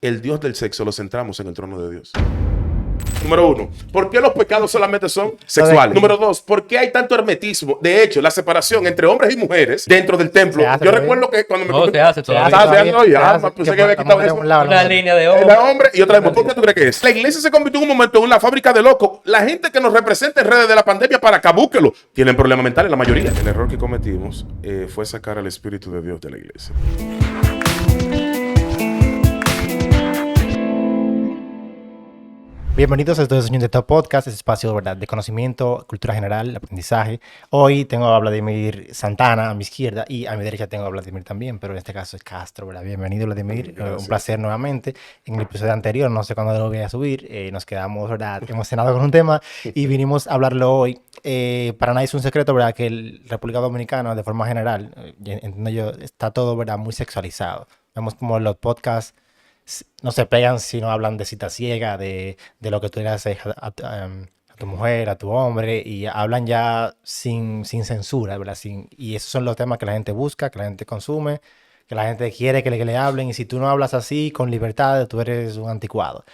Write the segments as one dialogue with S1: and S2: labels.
S1: el Dios del sexo lo centramos en el trono de Dios? Número 1, ¿por qué los pecados solamente son sexuales? Número 2, ¿por qué hay tanto hermetismo? De hecho, la separación entre hombres y mujeres dentro del templo. Yo recuerdo que cuando me...
S2: No, se hace todavía.
S1: Pensé que había quitado eso.
S2: Una línea de
S1: hombre y otra de mujer. ¿Por qué tú crees que es? La iglesia se convirtió en un momento en una fábrica de locos. La gente que nos representa en redes de la pandemia para acá, búsquelo. Tienen problemas mentales la mayoría. El error que cometimos fue sacar al Espíritu de Dios de la iglesia.
S3: Bienvenidos a este Señor de Top Podcast, este espacio, ¿verdad?, de conocimiento, cultura general, aprendizaje. Hoy tengo a Vladimir Santana a mi izquierda y a mi derecha tengo a Vladimir también, pero en este caso es Castro, ¿verdad? Bienvenido, Vladimir. Un placer nuevamente. En el episodio anterior, no sé cuándo lo voy a subir, nos quedamos, ¿verdad?, emocionados con un tema y vinimos a hablarlo hoy. Para nadie es un secreto, ¿verdad?, que el República Dominicana, de forma general, entiendo yo, está todo, ¿verdad?, muy sexualizado. Vemos como los podcasts no se pegan si no hablan de cita ciega, de lo que tú le haces a tu mujer, a tu hombre, y hablan ya sin censura, ¿verdad? Y esos son los temas que la gente busca, que la gente consume, que la gente quiere que le hablen, y si tú no hablas así, con libertad, tú eres un anticuado.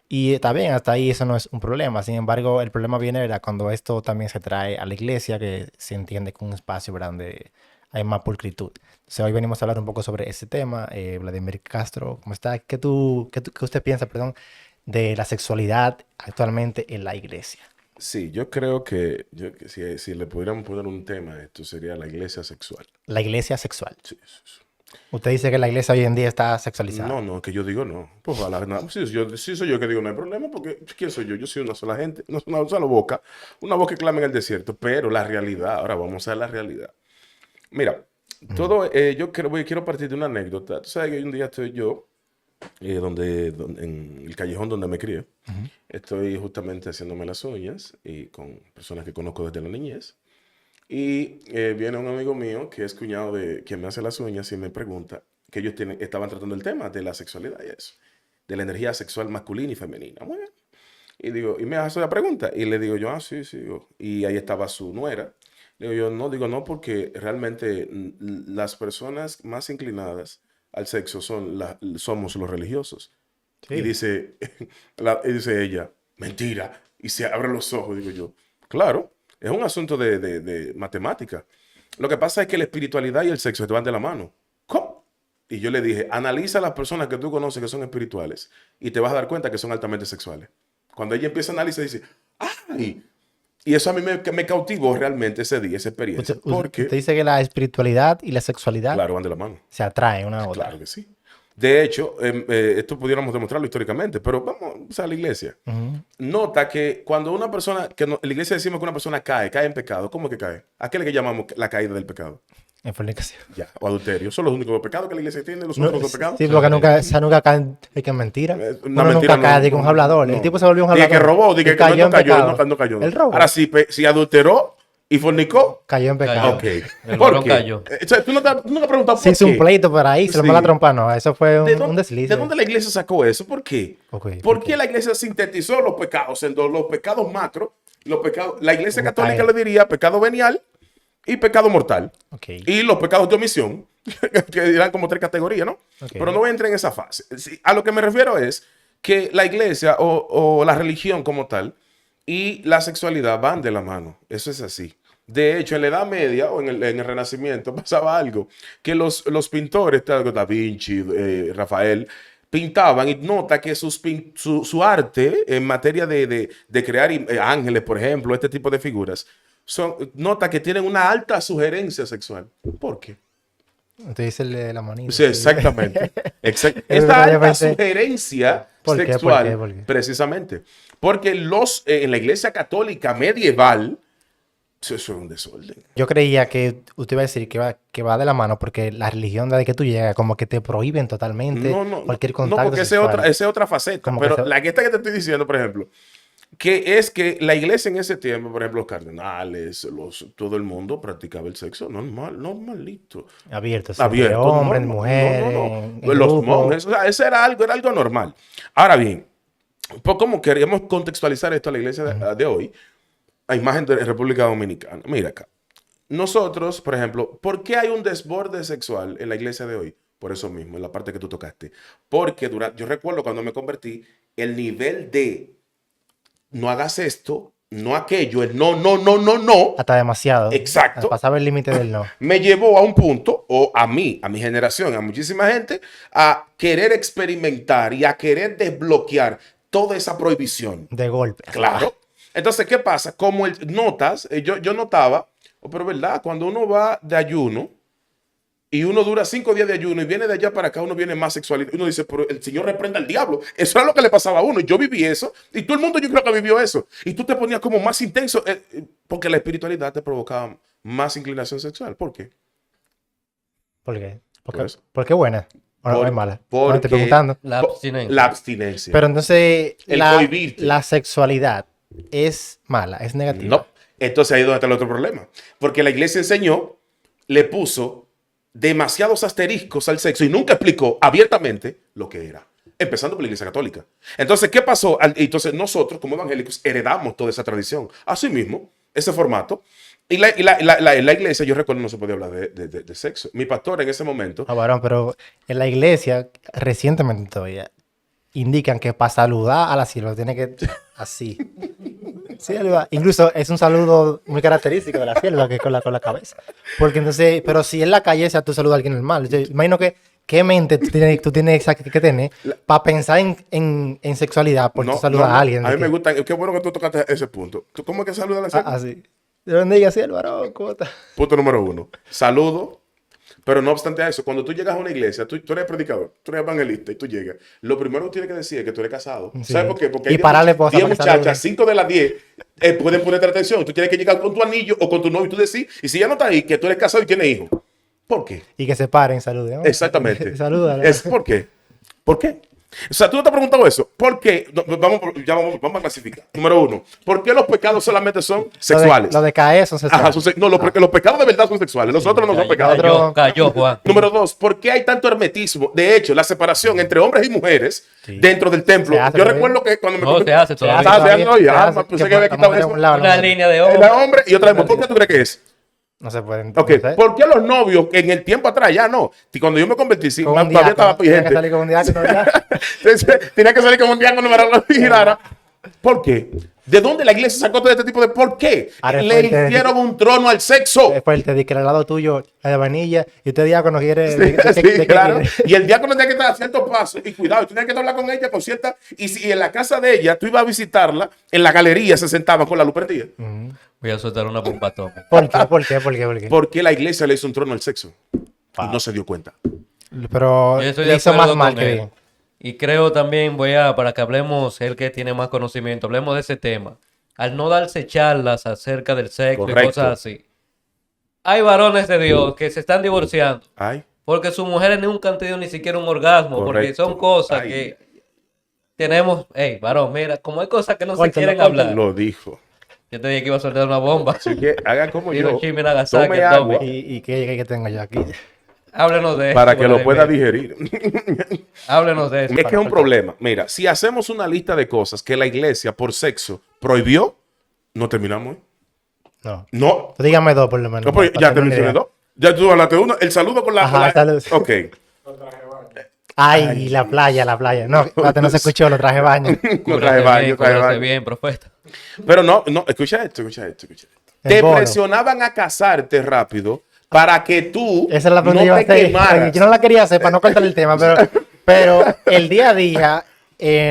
S3: Y está bien, hasta ahí eso no es un problema. Sin embargo, el problema viene, ¿verdad?, cuando esto también se trae a la iglesia, que se entiende como un espacio, ¿verdad?, donde hay más pulcritud. Entonces, hoy venimos a hablar un poco sobre ese tema. Vladimir Castro, ¿cómo está? ¿Qué usted piensa, perdón, de la sexualidad actualmente en la iglesia?
S1: Sí, yo creo que, si le pudiéramos poner un tema a esto, sería la iglesia sexual.
S3: La iglesia sexual.
S1: Sí.
S3: ¿Usted dice que la iglesia hoy en día está sexualizada?
S1: No, que yo digo no. Pues no. Sí soy yo que digo no hay problema, porque ¿quién soy yo? Yo soy una sola gente, una sola boca, una voz que clama en el desierto, pero la realidad, ahora vamos a la realidad. Mira, yo quiero partir de una anécdota. Tú sabes que hoy un día estoy yo, en el callejón donde me crié, estoy justamente haciéndome las uñas y con personas que conozco desde la niñez. Y viene un amigo mío que es cuñado de quien me hace las uñas y me pregunta que ellos estaban tratando el tema de la sexualidad y eso, de la energía sexual masculina y femenina. Muy bien. Y me hace la pregunta y le digo yo, sí. Y ahí estaba su nuera. Digo no, porque realmente las personas más inclinadas al sexo somos los religiosos. Sí. Y dice ella, mentira, y se abre los ojos, digo yo, claro, es un asunto de matemática. Lo que pasa es que la espiritualidad y el sexo te van de la mano. ¿Cómo? Y yo le dije, analiza a las personas que tú conoces que son espirituales y te vas a dar cuenta que son altamente sexuales. Cuando ella empieza a analizar, dice, ¡ay! Y eso a mí me cautivó realmente ese día, esa experiencia.
S3: Usted dice que la espiritualidad y la sexualidad,
S1: claro, van de la mano.
S3: Se atraen una a otra.
S1: Claro que sí. De hecho, esto pudiéramos demostrarlo históricamente, pero vamos a la iglesia. Nota que cuando una persona, en la iglesia decimos que una persona cae en pecado, ¿cómo es que cae? ¿A qué le llamamos la caída del pecado?
S3: En fornicación.
S1: Ya, o adulterio. Son los únicos pecados que la iglesia tiene, los únicos pecados.
S3: Sí, porque nunca cae de que es mentira.
S1: Nunca
S3: cae de que un hablador. El tipo se volvió un hablador.
S1: Dice que robó, dice que no cayó.
S3: El robo.
S1: Ahora, si adulteró y fornicó,
S3: cayó en pecado.
S1: Ok.
S2: El varón cayó.
S1: Tú no te has preguntado por
S3: qué.
S1: qué.
S3: Se hizo un pleito por ahí, se lo mandó la trompa. No, eso fue un desliz.
S1: ¿De dónde la iglesia sacó eso? ¿Por qué? ¿Por qué la iglesia sintetizó los pecados en los pecados macro? La iglesia católica le diría pecado venial y pecado mortal. Y los pecados de omisión, que dirán como 3 categorías, ¿no? Pero no voy a entrar en esa fase. A lo que me refiero es que la iglesia o la religión como tal y la sexualidad van de la mano. Eso es así. De hecho, en la Edad Media o en el Renacimiento pasaba algo, que los pintores, Da Vinci, Rafael, pintaban y nota que su arte en materia de crear ángeles, por ejemplo, este tipo de figuras, nota que tienen una alta sugerencia sexual. ¿Por qué?
S3: Usted dice el de la manita.
S1: Sí, exactamente. Esta alta sugerencia sexual, ¿Por qué? Precisamente, porque en la iglesia católica medieval, eso es un desorden.
S3: Yo creía que usted iba a decir que va de la mano porque la religión desde que tú llegas como que te prohíben totalmente cualquier contacto.
S1: No, porque esa es otra faceta.
S3: Como
S1: pero esta que te estoy diciendo, por ejemplo, que es que la iglesia en ese tiempo, por ejemplo, los cardenales, todo el mundo practicaba el sexo normalito.
S3: Abierto, hombres, mujeres.
S1: Los monjes, o sea, eso era algo normal. Ahora bien, pues como queríamos contextualizar esto a la iglesia de hoy, a imagen de República Dominicana. Mira acá. Nosotros, por ejemplo, ¿por qué hay un desborde sexual en la iglesia de hoy? por eso mismo, en la parte que tú tocaste. Porque yo recuerdo cuando me convertí, el nivel de no hagas esto, no aquello, el no, no, no, no, no.
S3: Hasta demasiado.
S1: Exacto.
S3: Pasaba el límite del no.
S1: Me llevó a un punto, o a mí, a mi generación, a muchísima gente, a querer experimentar y a querer desbloquear toda esa prohibición.
S3: De golpe.
S1: Claro. Entonces, ¿qué pasa? Como notas, yo notaba, pero verdad, cuando uno va de ayuno y uno dura 5 días de ayuno y viene de allá para acá, uno viene más sexual. Uno dice, pero el Señor reprenda al diablo. Eso es lo que le pasaba a uno. Yo viví eso y todo el mundo yo creo que vivió eso. Y tú te ponías como más intenso porque la espiritualidad te provocaba más inclinación sexual. ¿Por qué?
S3: ¿Por qué?
S1: Por eso.
S3: ¿Por qué buena? ¿O no es mala? No,
S1: Porque
S3: estoy preguntando.
S2: La abstinencia.
S1: La abstinencia.
S3: Pero entonces,
S1: El cohibirte.
S3: la sexualidad es mala, es negativa.
S1: No. Entonces ahí es donde está el otro problema. Porque la iglesia enseñó, le puso demasiados asteriscos al sexo y nunca explicó abiertamente lo que era. Empezando por la iglesia católica. Entonces, ¿qué pasó? Entonces nosotros, como evangélicos, heredamos toda esa tradición. Asimismo, ese formato. Y la iglesia, yo recuerdo, no se podía hablar de sexo. Mi pastor en ese momento...
S3: Ah, varón, pero en la iglesia, recientemente todavía, indican que para saludar a la sierva tiene que así. Sí, incluso es un saludo muy característico de la sierva, que es con la cabeza. Porque entonces, pero si en la calle, o sea, tú saludas a alguien normal. Yo imagino que qué mente tú tienes que tener para pensar en sexualidad porque tú saludas a alguien.
S1: A mí me gusta, qué bueno que tú tocaste ese punto. ¿Tú cómo es que saludas a la sierva?
S3: Así. Dios bendiga, sí, el varón, ¿cómo está?
S1: Punto número 1. Saludo. Pero no obstante a eso, cuando tú llegas a una iglesia, tú eres predicador, tú eres evangelista y tú llegas, lo primero que tienes que decir es que tú eres casado.
S3: Sí.
S1: ¿Sabes por qué? Porque
S3: Y
S1: hay
S3: pararle posa
S1: 10
S3: para que salga
S1: muchachas,
S3: bien.
S1: 5 de las 10 pueden ponerte atención. Tú tienes que llegar con tu anillo o con tu novio y tú decir, y si ya no está ahí, que tú eres casado y tienes hijos. ¿Por qué?
S3: Y que se paren, saluden. ¿No?
S1: Exactamente.
S3: Salúdala.
S1: ¿Por qué? ¿Por qué? O sea, tú no te has preguntado eso. ¿Por qué? Vamos a clasificar. Número 1. ¿Por qué los pecados solamente son sexuales?
S3: Lo de caer son sexuales.
S1: Ajá, no, los pecados de verdad son sexuales. Los otros no son pecados.
S2: Cayó, Juan.
S1: Número 2, ¿por qué hay tanto hermetismo? De hecho, la separación entre hombres y mujeres dentro del templo.
S3: Se hace
S1: Yo
S3: todavía.
S1: recuerdo que cuando me...
S2: No, se hace todavía.
S1: Se hace todavía.
S3: Se
S1: Ah,
S3: hace.
S1: pensé
S3: Que
S1: que había quitado
S3: vamos a
S1: eso.
S3: un lado,
S2: Una línea de
S1: Una
S2: oro.
S1: hombre y otra mujer. ¿Por qué tú crees que es?
S3: No se pueden.
S1: Ok,
S3: no sé.
S1: ¿por qué los novios en el tiempo atrás ya no? Y cuando yo me convertí, sí,
S3: Con un
S1: todavía estaba
S3: diácono. Tiene que
S1: vigente.
S3: salir con un diácono ya.
S1: Entonces, tenía que salir como un diácono para la vigilara. ¿Por qué? ¿De dónde la iglesia sacó todo este tipo de por qué?
S3: Ahora
S1: Le
S3: después
S1: hicieron un trono al sexo.
S3: Después te di que al lado tuyo es de vainilla y usted diácono quiere.
S1: Sí,
S3: ¿de qué
S1: sí, claro.
S3: quiere?
S1: Y el diácono tenía que estar a ciertos pasos. Y cuidado, tú tenías que hablar con ella con cierta. Y si en la casa de ella tú ibas a visitarla, en la galería se sentaban con la luz prendida.
S2: Voy a soltar una bomba atómica.
S3: ¿Por qué? ¿Por qué? ¿Por qué? ¿Por qué?
S1: Porque la iglesia le hizo un trono al sexo. Y no se dio cuenta.
S3: Pero
S2: Yo estoy
S3: le
S2: de
S3: hizo
S2: acuerdo
S3: más mal
S2: con
S3: que
S2: él.
S3: bien.
S2: Y creo también, para que hablemos, él que tiene más conocimiento, hablemos de ese tema. Al no darse charlas acerca del sexo y
S1: Correcto.
S2: cosas así. Hay varones de Dios que se están divorciando
S1: Ay,
S2: porque sus mujeres nunca han tenido ni siquiera un orgasmo, porque
S1: correcto.
S2: son cosas
S1: Ay,
S2: que tenemos. Hey, varón, mira, como hay cosas que no se
S3: Córtalo,
S2: quieren
S3: córtalo.
S2: hablar.
S1: lo dijo.
S2: Yo te dije que iba a soltar una bomba.
S1: Así que haga como yo.
S2: Hiroshima y Nagasaki,
S1: Tome agua
S2: Tommy.
S3: ¿Y qué tengo yo aquí?
S2: Háblenos de eso.
S1: para que lo
S2: Vladimir.
S1: pueda digerir.
S2: Háblenos de eso.
S1: Es que es un problema. Mira, si hacemos una lista de cosas que la iglesia por sexo prohibió, no terminamos.
S3: No.
S1: No.
S3: Tú dígame dos por lo menos.
S1: No, pues,
S3: para
S1: ya te
S3: tener una
S1: mencioné
S3: idea.
S1: dos. Ya tú hablaste de uno. El saludo con la.
S3: Ajá,
S1: con la-
S3: salud.
S1: Ok.
S3: Ay, la playa, la playa. No, espérate, no se escuchó, lo traje baño.
S1: No
S2: Cúbrase
S1: traje
S2: bien,
S1: baño, traje
S2: cúbrase
S1: baño.
S2: bien, profeta.
S1: Pero no, escucha esto.
S3: El
S1: Te
S3: bono.
S1: presionaban a casarte rápido para que tú
S3: Esa es la pregunta que
S1: no
S3: iba a
S1: te
S3: hacer.
S1: quemaras.
S3: Yo no la quería hacer para no cortar el tema, pero el día a día,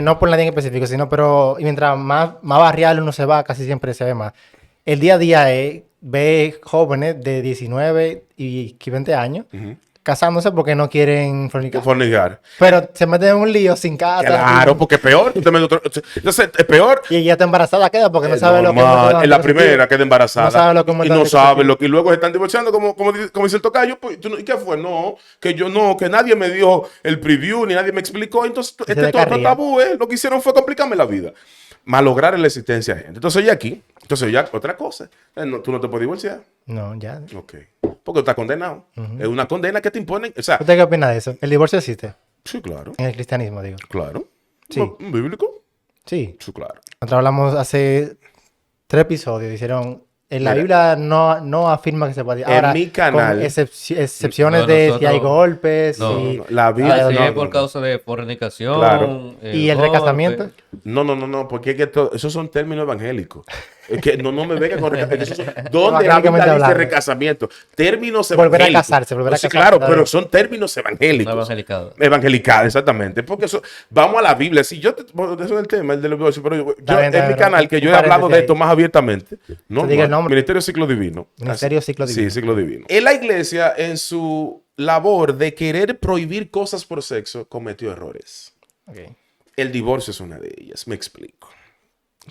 S3: no por nadie en específico, sino, pero y mientras más barrial uno se va, casi siempre se ve más. El día a día es ver jóvenes de 19 y 20 años casándose porque no quieren fornicar.
S1: Fornicar.
S3: Pero se meten en un lío sin casa.
S1: Claro, porque es peor. Tú te metes otro- Entonces, es peor.
S3: Y ella está embarazada queda porque no sabe lo que
S1: Normal. En la primera queda embarazada.
S3: No sabe lo que
S1: y no sabe lo que. Y luego se están divorciando, como dice el tocayo. Pues, ¿y qué fue? No, que nadie me dio el preview, ni nadie me explicó. Entonces,
S3: se
S1: todo
S3: descarría.
S1: tabú, lo que hicieron fue complicarme la vida. Malograr la existencia de gente. Entonces, ya aquí. Entonces, ya otra cosa. Tú no te puedes divorciar.
S3: No, ya.
S1: Ok. Porque tú estás condenado. Es una condena que te imponen. O sea,
S3: ¿Usted qué opina de eso? ¿El divorcio existe?
S1: sí, claro.
S3: En el cristianismo, digo.
S1: Claro.
S3: Sí.
S1: ¿Bíblico?
S3: Sí.
S1: Sí, claro.
S3: Nosotros hablamos hace 3 episodios, hicieron En la
S1: Mira,
S3: Biblia no afirma que se puede.
S1: En
S3: Ahora,
S1: mi canal-
S3: con excepciones
S2: No,
S3: de si hay
S2: nosotros-
S3: golpes,
S2: no,
S3: si-
S1: no, la Biblia...
S3: Ah,
S2: Si
S1: no,
S2: es
S1: no,
S2: por
S1: no.
S2: causa de fornicación,
S1: Claro.
S3: y el
S2: golpe.
S3: recasamiento.
S1: No, porque es que esos son términos evangélicos. Es que no me venga con recasamiento. ¿Dónde la
S3: Evangélicamente
S1: Biblia dice
S3: hablando.
S1: recasamiento? Términos
S3: Volver a
S1: evangélicos.
S3: casarse, volver a
S1: Sí,
S3: casarse
S1: claro,
S3: otra
S1: pero
S3: vez.
S1: son términos evangélicos.
S2: Una evangelicada.
S1: Evangelicada, exactamente. Porque eso, vamos a la Biblia. Si yo, bueno, eso es el tema, el del divorcio, pero yo,
S3: Está bien,
S1: en mi
S3: pero
S1: canal, que
S3: un
S1: yo he hablado
S3: paréntesis
S1: de
S3: ahí.
S1: esto más abiertamente. No,
S3: diga el nombre.
S1: Ministerio Ciclo Divino.
S3: Ministerio Ciclo Divino.
S1: Sí, Ciclo Divino. En la iglesia, en su labor de querer prohibir cosas por sexo, cometió errores.
S3: Ok.
S1: El divorcio es una de ellas. Me explico.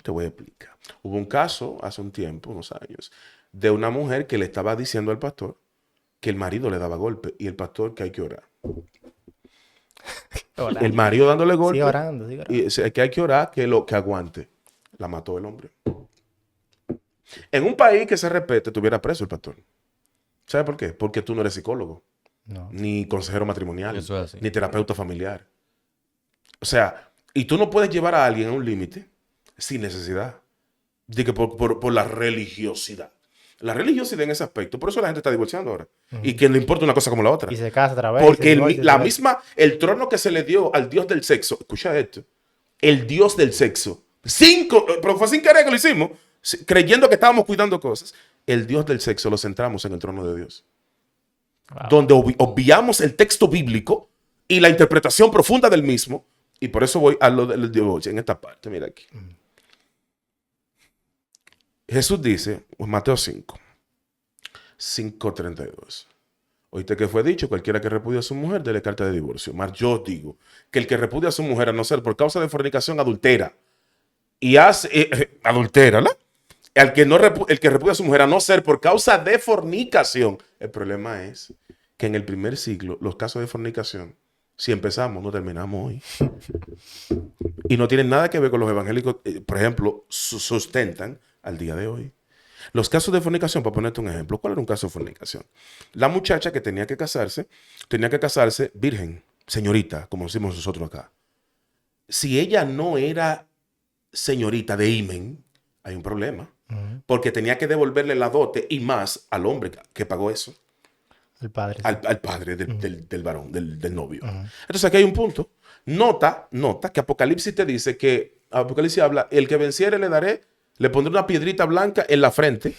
S1: Te voy a explicar. Hubo un caso hace un tiempo, unos años, de una mujer que le estaba diciendo al pastor que el marido le daba golpe y el pastor que hay que orar.
S3: Orando.
S1: El marido dándole golpe.
S3: Sigue orando, sigue orando.
S1: Y que hay que orar que aguante. La mató el hombre. En un país que se respete, tuviera preso el pastor. ¿Sabes por qué? Porque tú no eres psicólogo,
S3: No.
S1: ni consejero matrimonial,
S2: Eso es así.
S1: ni terapeuta familiar. O sea, y tú no puedes llevar a alguien a un límite sin necesidad. De que por la religiosidad. La religiosidad en ese aspecto. Por eso la gente está divorciando ahora. Y que no importa una cosa como la otra.
S3: Y se casa otra vez.
S1: Porque
S3: se divorcia,
S1: la
S3: otra vez.
S1: misma, el trono que se le dio al dios del sexo, escucha esto, el dios del sexo, pero fue sin querer que lo hicimos, creyendo que estábamos cuidando cosas, el dios del sexo lo centramos en el trono de Dios.
S3: Wow.
S1: Donde obviamos el texto bíblico y la interpretación profunda del mismo, y por eso voy a lo del divorcio en esta parte, mira aquí. Jesús dice, en Mateo 5:32. Oíste que fue dicho, cualquiera que repudia a su mujer, dele carta de divorcio. Mas yo os digo que el que repudia a su mujer, a no ser por causa de fornicación, adultera. Y hace, adultera, ¿no? El que repudia a su mujer, a no ser por causa de fornicación. El problema es que en el primer siglo, los casos de fornicación, si empezamos, no terminamos hoy. Y no tienen nada que ver con los evangélicos, por ejemplo, sustentan al día de hoy. Los casos de fornicación, para ponerte un ejemplo, ¿cuál era un caso de fornicación? La muchacha que tenía que casarse virgen, señorita, como decimos nosotros acá. Si ella no era señorita de himen, hay un problema. Porque tenía que devolverle la dote y más al hombre que pagó eso.
S3: El padre.
S1: Al padre del varón, del novio. Entonces aquí hay un punto. Nota que Apocalipsis te dice que, Apocalipsis habla, el que venciere le pondré una piedrita blanca en la frente,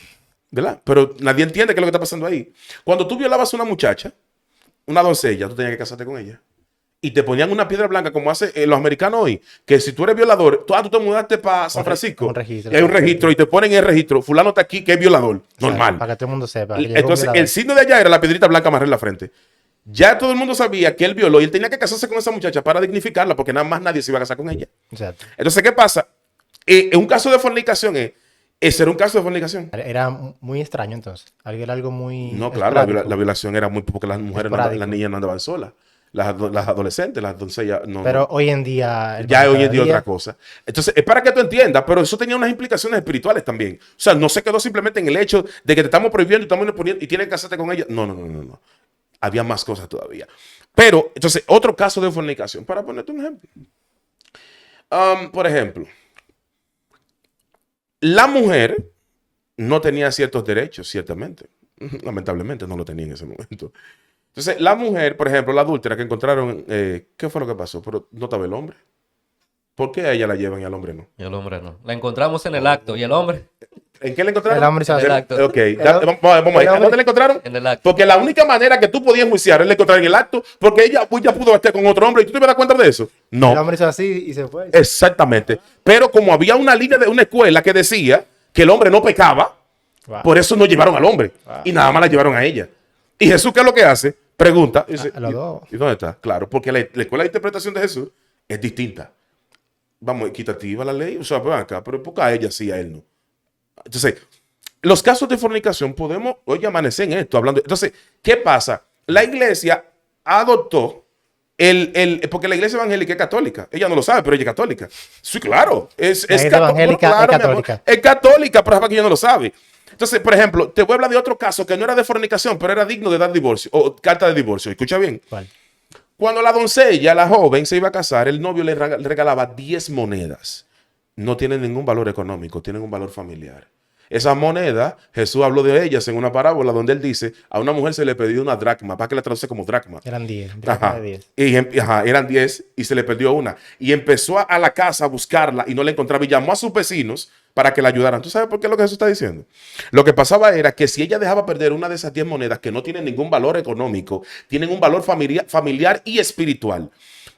S1: ¿verdad? Pero nadie entiende qué es lo que está pasando ahí. Cuando tú violabas a una muchacha, una doncella, tú tenías que casarte con ella. Y te ponían una piedra blanca, como hacen los americanos hoy, que si tú eres violador, tú te mudaste para San Francisco,
S3: un registro.
S1: y hay un registro, y te ponen en el registro, fulano está aquí, que es violador, normal.
S3: Para que todo el mundo sepa. que llegó un
S1: Entonces,
S3: violador.
S1: el signo de allá era la piedrita blanca amarrada en la frente. Ya todo el mundo sabía que él violó y él tenía que casarse con esa muchacha para dignificarla, porque nada más nadie se iba a casar con ella.
S3: Exacto.
S1: Entonces, ¿qué pasa? Un caso de fornicación ese era un caso de fornicación.
S3: Era muy extraño entonces. Era algo muy.
S1: No, claro, la
S3: esporádico.
S1: violación era muy porque las mujeres,
S3: Esporádico.
S1: las niñas no andaban solas. Las adolescentes, las doncellas, no.
S3: Pero hoy en día.
S1: Ya hoy en día
S3: cada
S1: otra cosa. Entonces, es para que tú entiendas, pero eso tenía unas implicaciones espirituales también. O sea, no se quedó simplemente en el hecho de que te estamos prohibiendo y estamos poniendo y tienes que casarte con ella. No. Había más cosas todavía. Pero, entonces, otro caso de fornicación, para ponerte un ejemplo. Por ejemplo, la mujer no tenía ciertos derechos, ciertamente. Lamentablemente no lo tenía en ese momento. Entonces, la mujer, por ejemplo, la adúltera que encontraron, ¿qué fue lo que pasó? Pero no estaba el hombre. ¿Por qué a ella la llevan y al hombre no?
S2: Y el hombre no. La encontramos en el acto. ¿Y el hombre?
S1: ¿En qué la encontraron?
S3: El hombre se
S2: En el acto.
S1: Ok, vamos ahí. ¿A dónde la encontraron?
S2: En el acto.
S1: Porque la única manera que tú podías enjuiciar es la encontrar en el acto, porque ella pues, ya pudo estar con otro hombre y tú te das cuenta de eso.
S3: El
S1: No,
S3: hombre hizo así y se fue.
S1: exactamente. Pero como había una línea de una escuela que decía que el hombre no pecaba,
S3: Wow.
S1: por eso no llevaron al hombre y nada más la llevaron a ella. ¿Y Jesús qué es lo que hace? Pregunta. Y dice,
S3: A los dos.
S1: ¿Y dónde está? Claro, porque la escuela de interpretación de Jesús es distinta. Vamos, equitativa la ley. O sea, pues acá, pero porque a ella sí, a él no. Entonces, los casos de fornicación podemos hoy amanecer en esto hablando. Entonces, ¿qué pasa? La iglesia adoptó porque la iglesia evangélica es católica. Ella no lo sabe, pero ella es católica. Sí, claro.
S3: iglesia evangélica es
S1: mi amor,
S3: católica.
S1: es católica, pero es para que ella no lo sabe. Entonces, por ejemplo, te voy a hablar de otro caso que no era de fornicación, pero era digno de dar divorcio o carta de divorcio. Escucha bien.
S3: ¿Cuál?
S1: Cuando la doncella, la joven, se iba a casar, el novio le regalaba 10 monedas. No tienen ningún valor económico, tienen un valor familiar. Esa moneda, Jesús habló de ellas en una parábola donde él dice, a una mujer se le perdió una dracma, para que la traduce como dracma.
S3: Eran 10.
S1: Ajá.
S3: De 10.
S1: Eran 10 y se le perdió una. Y empezó a la casa a buscarla y no la encontraba y llamó a sus vecinos para que la ayudaran. ¿Tú sabes por qué es lo que Jesús está diciendo? Lo que pasaba era que si ella dejaba perder una de esas 10 monedas que no tienen ningún valor económico, tienen un valor familiar y espiritual.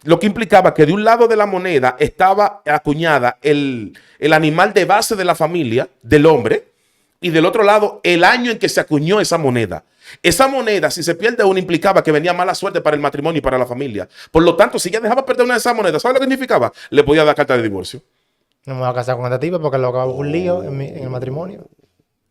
S1: Lo que implicaba que de un lado de la moneda estaba acuñada el animal de base de la familia, del hombre, y del otro lado el año en que se acuñó esa moneda. Esa moneda, si se pierde una, implicaba que venía mala suerte para el matrimonio y para la familia. Por lo tanto, si ella dejaba perder una de esas monedas, ¿sabes lo que significaba? Le podía dar carta de divorcio.
S3: No me voy a casar con esta tipa porque lo hago un lío en el matrimonio.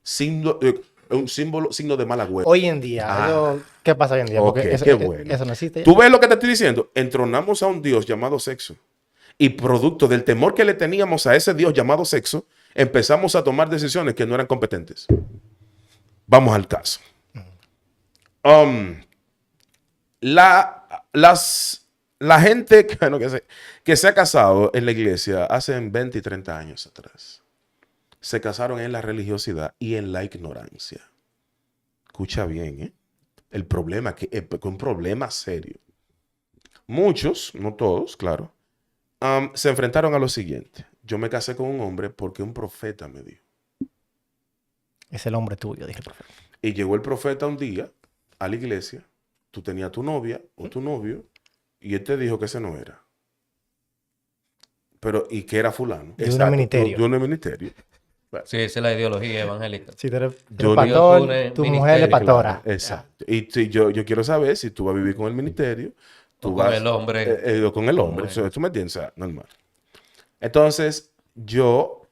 S1: Signo de mal agüero.
S3: Hoy en día, ¿qué pasa hoy en día? Porque
S1: Ok,
S3: eso,
S1: qué bueno.
S3: eso no existe ya.
S1: ¿Tú ves lo que te estoy diciendo? Entronamos a un Dios llamado sexo. Y producto del temor que le teníamos a ese Dios llamado sexo, empezamos a tomar decisiones que no eran competentes. Vamos al caso. La gente bueno, que se ha casado en la iglesia hace 20 y 30 años atrás, se casaron en la religiosidad y en la ignorancia. Escucha bien, ¿eh? El problema que es un problema serio. Muchos, no todos, claro, se enfrentaron a lo siguiente. Yo me casé con un hombre porque un profeta me dijo.
S3: Es el hombre tuyo, dije el profeta.
S1: Y llegó el profeta un día a la iglesia. Tú tenías tu novia o tu novio y él te dijo que ese no era. Pero, y que era fulano.
S3: De un ministerio.
S1: De un ministerio.
S2: Sí, esa es la ideología evangélica.
S3: Si tú eres
S1: Yo-
S3: pastor,
S2: Dios une
S3: tu mujer
S2: ministerio,
S3: es pastora.
S1: Exacto. Y si yo quiero saber si tú vas a vivir con el ministerio, tú
S2: O con
S1: vas
S2: el hombre.
S1: o con el hombre.
S2: Bueno.
S1: ¿Tú me entiendes? O sea, normal. Entonces, yo,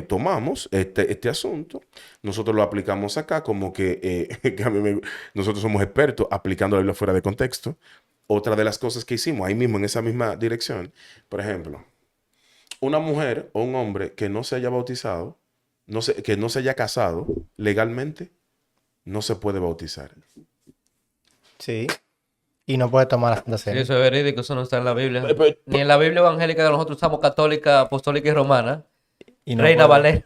S1: tomamos este asunto. Nosotros lo aplicamos acá como que, nosotros somos expertos aplicando la Biblia fuera de contexto. Otra de las cosas que hicimos ahí mismo, en esa misma dirección, por ejemplo, una mujer o un hombre que no se haya bautizado, que no se haya casado legalmente, no se puede bautizar.
S3: Sí. Y no puede tomar la Santa
S2: Sí,
S3: Cena.
S2: eso es verídico, eso no está en la Biblia.
S1: Pero-
S2: Ni en la Biblia evangélica que nosotros usamos católica, apostólica y romana.
S3: Y no
S2: Reina
S3: puede-
S2: Valera.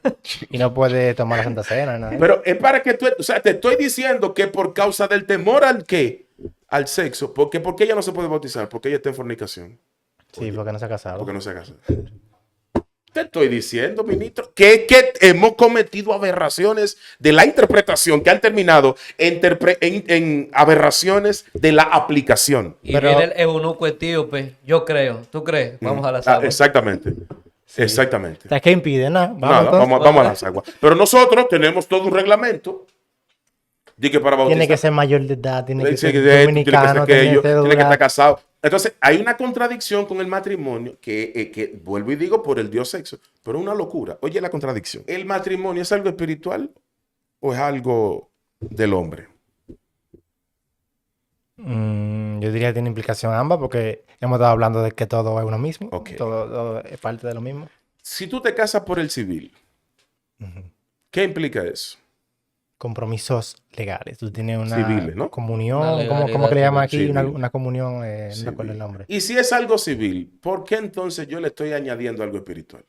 S3: Y no puede tomar la Santa Cena. Nada.
S1: Pero es para que tú, o sea, te estoy diciendo que por causa del temor al qué, al sexo, porque ella no se puede bautizar, porque ella está en fornicación,
S3: Sí, porque no se ha casado.
S1: porque no se casa. Te estoy diciendo, ministro, que hemos cometido aberraciones de la interpretación que han terminado en aberraciones de la aplicación.
S2: Y
S3: Pero-
S2: viene el eunuco etíope, yo creo. ¿Tú crees? Vamos a las aguas.
S1: Exactamente. Exactamente.
S3: O sea, ¿qué impide? Nada.
S1: Nada,
S3: entonces.
S1: vamos a las aguas. Pero nosotros tenemos todo un reglamento de que para bautizar.
S3: Tiene que ser mayor de edad, tiene que
S1: Sí,
S3: ser
S1: que tiene que
S3: dominicano,
S1: ser
S3: tiene
S1: aquello,
S3: que ser
S1: tiene que estar
S3: dura.
S1: casado. Entonces, hay una contradicción con el matrimonio que vuelvo y digo por el Dios sexo, pero es una locura. Oye, la contradicción. ¿El matrimonio es algo espiritual o es algo del hombre?
S3: Yo diría que tiene implicación ambas porque hemos estado hablando de que todo es uno mismo.
S1: Ok.
S3: Todo es parte de lo mismo.
S1: Si tú te casas por el civil, ¿qué implica eso?
S3: Compromisos legales. Tú tienes una
S1: Civiles, ¿no?
S3: comunión,
S2: Una
S3: ¿cómo que le
S2: legalidad
S3: llaman aquí?
S1: civil.
S3: Una comunión, no
S1: Civil.
S3: recuerdo el nombre.
S1: Y si es algo civil, ¿por qué entonces yo le estoy añadiendo algo espiritual?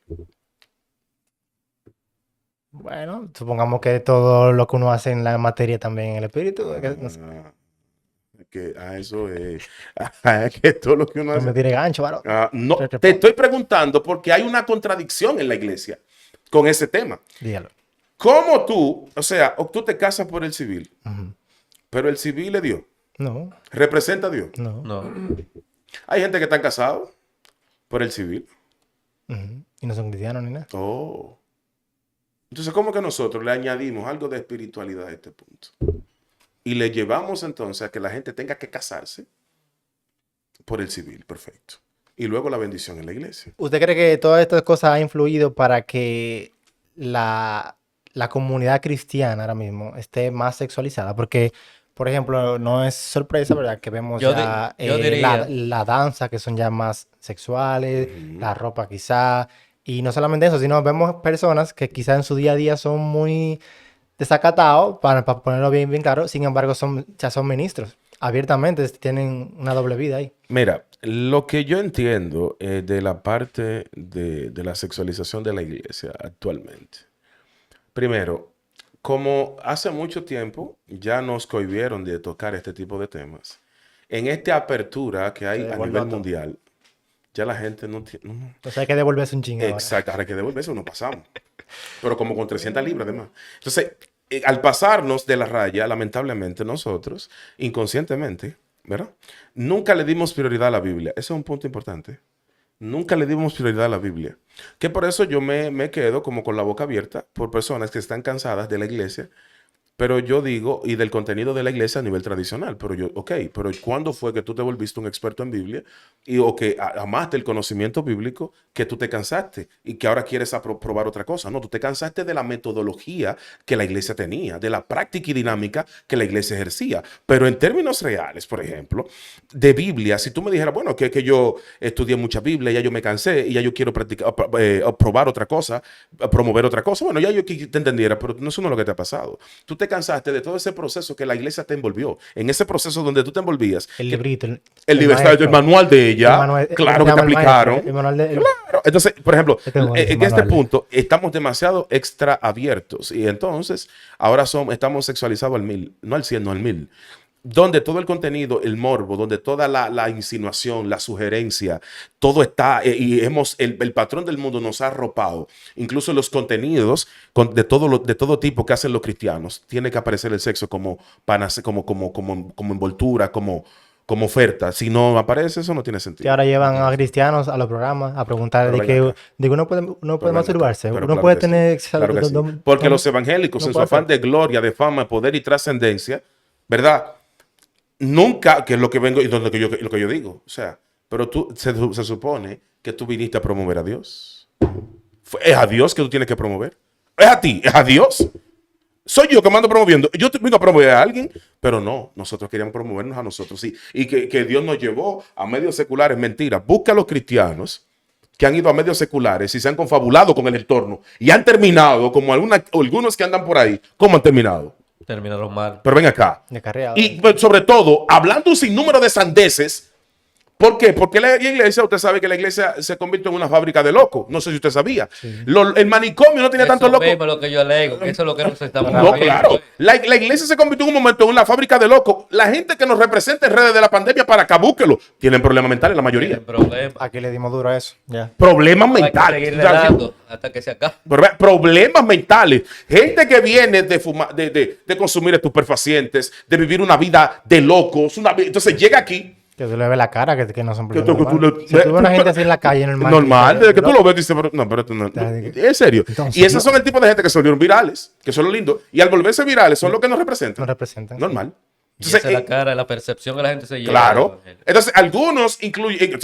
S3: Bueno, supongamos que todo lo que uno hace en la materia también en el espíritu. No sé,
S1: Eso es. Que todo lo que uno
S3: no
S1: hace.
S3: me tire gancho, varón.
S1: No, te estoy preguntando porque hay una contradicción en la iglesia con ese tema.
S3: Dígalo.
S1: ¿Cómo tú, o sea, tú te casas por el civil,
S3: Ujú.
S1: pero el civil es Dios,
S3: No,
S1: representa a Dios?
S3: no.
S2: No.
S1: Hay gente que está casado por el civil.
S3: Ujú. Y no son cristianos ni nada.
S1: Oh. Entonces, ¿cómo que nosotros le añadimos algo de espiritualidad a este punto? Y le llevamos entonces a que la gente tenga que casarse por el civil, perfecto. Y luego la bendición en la iglesia.
S3: ¿Usted cree que todas estas cosas han influido para que la comunidad cristiana ahora mismo esté más sexualizada? Porque, por ejemplo, no es sorpresa, ¿verdad? Que vemos
S2: Yo
S3: ya
S2: diría-
S3: la danza, que son ya más sexuales, la ropa quizá. Y no solamente eso, sino vemos personas que quizá en su día a día son muy desacatados, para ponerlo bien, bien claro. Sin embargo, ya son ministros. Abiertamente tienen una doble vida ahí.
S1: Mira, lo que yo entiendo de la parte de la sexualización de la iglesia actualmente Primero, como hace mucho tiempo ya nos cohibieron de tocar este tipo de temas, en esta apertura que hay
S3: Se
S1: a
S3: devuelve
S1: nivel
S3: todo.
S1: mundial, ya la gente no tiene...
S3: Entonces hay que devolverse un chingo ahora.
S1: Exacto, ahora hay que devolverse, no pasamos. Pero como con 300 libras además. Entonces, al pasarnos de la raya, lamentablemente nosotros, inconscientemente, ¿verdad? Nunca le dimos prioridad a la Biblia. Ese es un punto importante. Nunca le dimos prioridad a la Biblia. Que por eso yo me quedo como con la boca abierta por personas que están cansadas de la iglesia. Pero yo digo, y del contenido de la iglesia a nivel tradicional, pero yo, ok, pero ¿cuándo fue que tú te volviste un experto en Biblia o que amaste el conocimiento bíblico que tú te cansaste y que ahora quieres probar otra cosa? No, tú te cansaste de la metodología que la iglesia tenía, de la práctica y dinámica que la iglesia ejercía. Pero en términos reales, por ejemplo, de Biblia, si tú me dijeras, bueno, que yo estudié mucha Biblia, ya yo me cansé y ya yo quiero practicar, probar otra cosa, promover otra cosa, bueno, ya yo te entendiera, pero eso no es lo que te ha pasado. Tú te cansaste de todo ese proceso que la iglesia te envolvió. En ese proceso donde tú te envolvías.
S3: El librito,
S1: El manual de ella. Claro que te aplicaron. Claro. Entonces, por ejemplo, en este punto estamos demasiado extra abiertos. Y entonces, ahora estamos sexualizados al 1000. No al 100, no al 1000. Donde todo el contenido, el morbo, donde toda la insinuación, la sugerencia, todo está, y el patrón del mundo nos ha arropado. Incluso los contenidos de todo tipo que hacen los cristianos, tiene que aparecer el sexo como envoltura, como oferta. Si no aparece, eso no tiene sentido.
S3: Que ahora llevan a cristianos a los programas a preguntar de que uno puede masturbarse, uno
S1: claro
S3: puede
S1: que
S3: tener...
S1: sí, claro que sí. Porque los evangélicos, en su afán de gloria, de fama, poder y trascendencia, ¿verdad? Nunca, que es lo que vengo y lo que yo digo, o sea, pero se supone que tú viniste a promover a Dios. Es a Dios que tú tienes que promover. Es a ti, es a Dios. Soy yo que mando promoviendo. Yo te vino a promover a alguien, pero no, nosotros queríamos promovernos a nosotros, sí. Y que Dios nos llevó a medios seculares, mentira. Busca a los cristianos que han ido a medios seculares y se han confabulado con el entorno y han terminado, como algunos que andan por ahí, ¿cómo han terminado?
S2: Terminaron mal.
S1: Pero ven acá. Y sobre todo, hablando un sinnúmero de sandeces. ¿Por qué? Porque la iglesia, usted sabe que la iglesia se convirtió en una fábrica de locos. No sé si usted sabía. Sí. El manicomio no tenía tantos locos.
S2: Eso es lo que yo alego, que eso es lo que nos estamos
S1: No, claro. La iglesia se convirtió en un momento en una fábrica de locos. La gente que nos representa en redes de la pandemia, para acá, búsquelo. Tienen problemas mentales la mayoría.
S3: Aquí le dimos duro a eso. Ya.
S1: Problemas mentales.
S2: Hasta que se acabe.
S1: Problemas mentales. Gente que viene de consumir estupefacientes, de vivir una vida de locos. Entonces llega aquí.
S3: Que tú le ves la cara, que no son problemas. Si tú ves una gente así en la calle,
S1: normal, desde que tú lo ves, dices, no, pero no. Es serio. Entonces, y esos son el tipo de gente que se volvieron virales, que son los lindos. Y al volverse virales, son los que nos representan.
S3: Nos representan.
S1: Normal.
S2: Entonces, esa es la cara, la percepción que la gente se lleva.
S1: Claro. Entonces, algunos incluyen,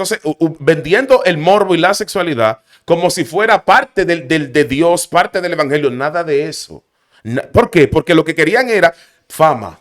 S1: vendiendo el morbo y la sexualidad como si fuera parte de Dios, parte del evangelio. Nada de eso. ¿Por qué? Porque lo que querían era fama.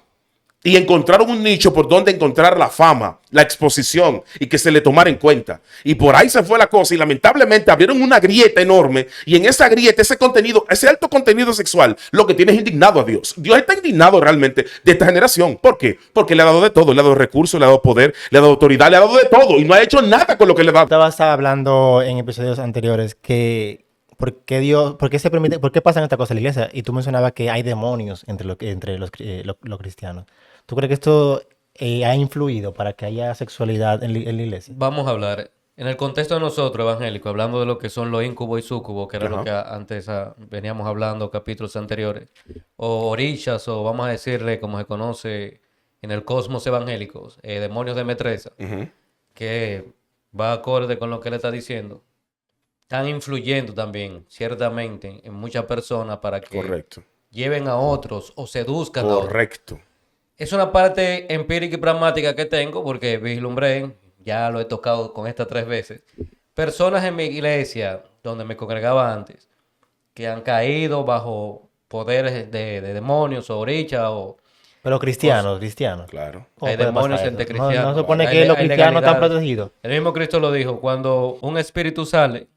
S1: Y encontraron un nicho por donde encontrar la fama, la exposición y que se le tomara en cuenta. Y por ahí se fue la cosa y lamentablemente abrieron una grieta enorme y en esa grieta, ese contenido, ese alto contenido sexual, lo que tiene es indignado a Dios. Dios está indignado realmente de esta generación. ¿Por qué? Porque le ha dado de todo, le ha dado recursos, le ha dado poder, le ha dado autoridad, le ha dado de todo y no ha hecho nada con lo que le da.
S3: Estaba hablando en episodios anteriores que ¿por qué pasan estas cosas en la iglesia? Y tú mencionabas que hay demonios entre los cristianos. ¿Tú crees que esto ha influido para que haya sexualidad en la iglesia?
S2: Vamos a hablar. En el contexto de nosotros, evangélicos, hablando de lo que son los íncubos y súcubos, que era lo que antes veníamos hablando, capítulos anteriores, o orishas, o vamos a decirle, como se conoce en el cosmos evangélico, demonios de metresa, que va acorde con lo que él está diciendo. Están influyendo también, ciertamente, en muchas personas para que lleven a otros o seduzcan a otros.
S1: Correcto.
S2: Es una parte empírica y pragmática que tengo porque vislumbré, ya lo he tocado con estas 3 veces, personas en mi iglesia, donde me congregaba antes, que han caído bajo poderes de demonios o orichas o...
S3: Pero cristianos.
S1: Claro.
S2: Hay demonios entre cristianos.
S3: No se supone que los cristianos están protegidos.
S2: El mismo Cristo lo dijo, cuando un espíritu sale,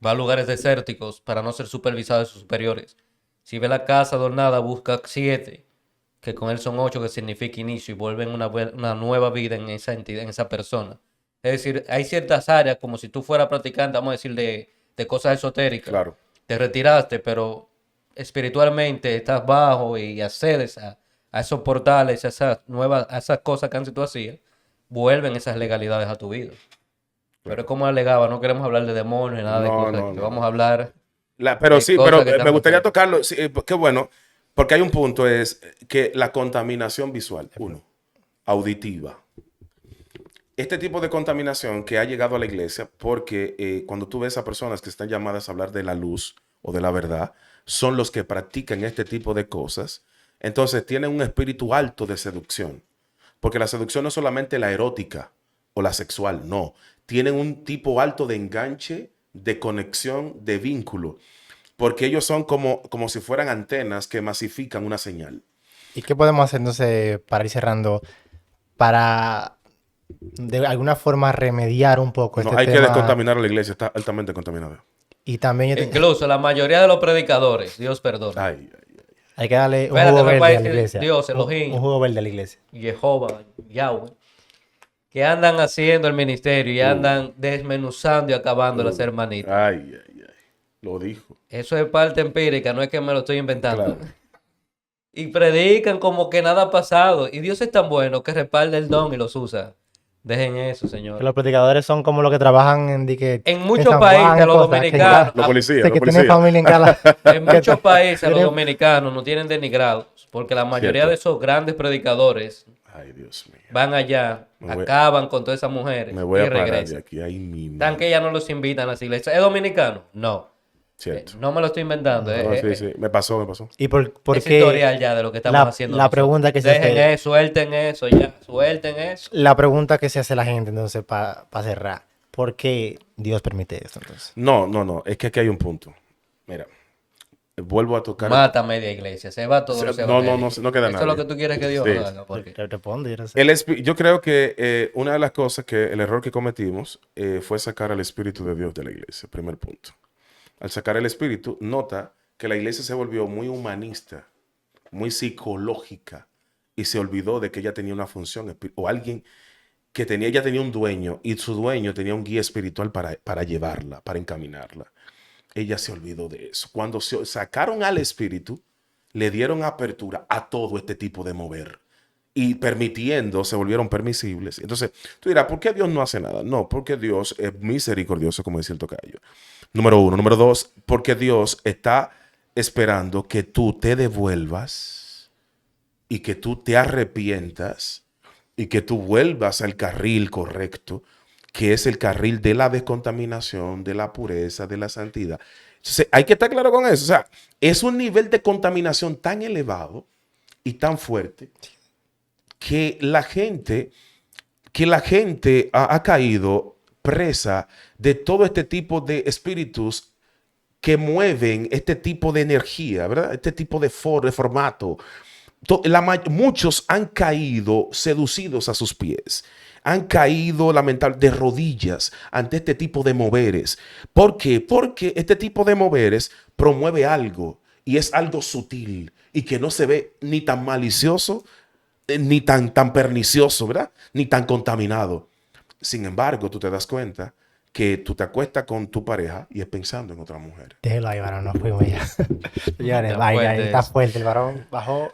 S2: va a lugares desérticos para no ser supervisado de sus superiores. Si ve la casa adornada, busca 7, que con él son 8, que significa inicio, y vuelven una nueva vida en esa entidad, en esa persona. Es decir, hay ciertas áreas, como si tú fueras practicante, vamos a decir, de cosas esotéricas.
S1: Claro.
S2: Te retiraste, pero espiritualmente estás bajo y accedes a esos portales, a esas cosas que antes tú hacías, vuelven esas legalidades a tu vida. Pero es como alegaba, no queremos hablar de demonios ni nada de cosas. Vamos a hablar
S1: pero sí, pero me gustaría
S2: pasando.
S1: tocarlo. Sí, qué bueno, porque hay un punto, es que la contaminación visual, uno, auditiva. Este tipo de contaminación que ha llegado a la iglesia, porque cuando tú ves a personas que están llamadas a hablar de la luz o de la verdad, son los que practican este tipo de cosas, entonces tienen un espíritu alto de seducción. Porque la seducción no es solamente la erótica o la sexual, no. Tienen un tipo alto de enganche, de conexión, de vínculo. Porque ellos son como si fueran antenas que masifican una señal.
S3: ¿Y qué podemos hacer entonces para ir cerrando? Para de alguna forma remediar un poco
S1: No,
S3: este
S1: hay que
S3: tema.
S1: descontaminar a la iglesia, está altamente contaminada.
S3: Y también
S2: Incluso la mayoría de los predicadores, Dios perdona.
S1: Ay.
S3: hay que darle un
S2: Espérate,
S3: jugo
S2: me
S3: verde
S2: puede
S3: a la
S2: decir
S3: iglesia.
S2: Dios,
S3: Un
S2: Elohim,
S3: jugo verde a la iglesia.
S2: Jehová, Yahweh, que andan haciendo el ministerio y andan desmenuzando y acabando las hermanitas.
S1: Ay. Lo dijo.
S2: Eso es parte empírica, no es que me lo estoy inventando.
S1: Claro.
S2: Y predican como que nada ha pasado. Y Dios es tan bueno que respalda el don y los usa. Dejen eso,
S3: Que
S2: señor.
S3: los predicadores son como los que trabajan
S2: En muchos
S3: San
S2: países,
S3: Juan,
S2: a los
S3: cosas,
S2: dominicanos,
S1: Los policías,
S3: que
S1: los
S3: tienen
S1: policías.
S3: familia en cada...
S2: en muchos países, a los
S3: tienen-
S2: dominicanos no tienen denigrados. Porque la mayoría
S1: Cierto.
S2: de esos grandes predicadores
S1: Ay, Dios mío.
S2: van allá, acaban con todas esas mujeres
S1: Me voy
S2: y
S1: a parar de
S2: regresan.
S1: aquí. Ay, mi
S2: Tan
S1: madre.
S2: que ya no los invitan a las iglesias. ¿Es dominicano? No.
S1: Cierto.
S2: No me lo estoy inventando.
S1: No, sí. Me pasó.
S3: ¿Y por
S2: Es
S3: qué?
S2: historial ya de lo que estamos haciendo
S3: La
S2: nosotros.
S3: pregunta que se
S2: Dejen
S3: hace...
S2: eso, suelten eso ya, suelten eso.
S3: La pregunta que se hace la gente, entonces, para cerrar. ¿Por qué Dios permite esto, entonces?
S1: No. Es que aquí hay un punto. Mira. Vuelvo a tocar.
S2: Mata media iglesia, se va todo.
S1: No queda
S2: Eso
S1: nadie.
S2: es lo que tú quieres que Dios
S1: Sí.
S2: haga. Porque
S3: Te respondo, yo no sé.
S1: Yo creo que una de las cosas el error que cometimos fue sacar al Espíritu de Dios de la iglesia, primer punto. Al sacar el Espíritu, nota que la iglesia se volvió muy humanista, muy psicológica, y se olvidó de que ella tenía una función, o alguien que ella tenía un dueño, y su dueño tenía un guía espiritual para llevarla, para encaminarla. Ella se olvidó de eso. Cuando sacaron al Espíritu, le dieron apertura a todo este tipo de mover. Y se volvieron permisibles. Entonces, tú dirás, ¿por qué Dios no hace nada? No, porque Dios es misericordioso, como decía el tocayo. Número uno. Número dos, porque Dios está esperando que tú te devuelvas y que tú te arrepientas y que tú vuelvas al carril correcto, que es el carril de la descontaminación, de la pureza, de la santidad. Entonces, hay que estar claro con eso. O sea, es un nivel de contaminación tan elevado y tan fuerte que la gente ha caído presa de todo este tipo de espíritus que mueven este tipo de energía, ¿verdad? Este tipo de formato. Muchos han caído seducidos a sus pies. Han caído lamentablemente de rodillas ante este tipo de moveres. ¿Por qué? Porque este tipo de moveres promueve algo y es algo sutil y que no se ve ni tan malicioso ni tan pernicioso, ¿verdad? Ni tan contaminado. Sin embargo, tú te das cuenta que tú te acuestas con tu pareja y es pensando en otra mujer.
S3: Déjelo ahí, varón, no fuimos ya. Señores,
S2: Está
S3: vaya,
S2: fuerte
S3: está
S2: eso.
S3: fuerte el varón, bajó.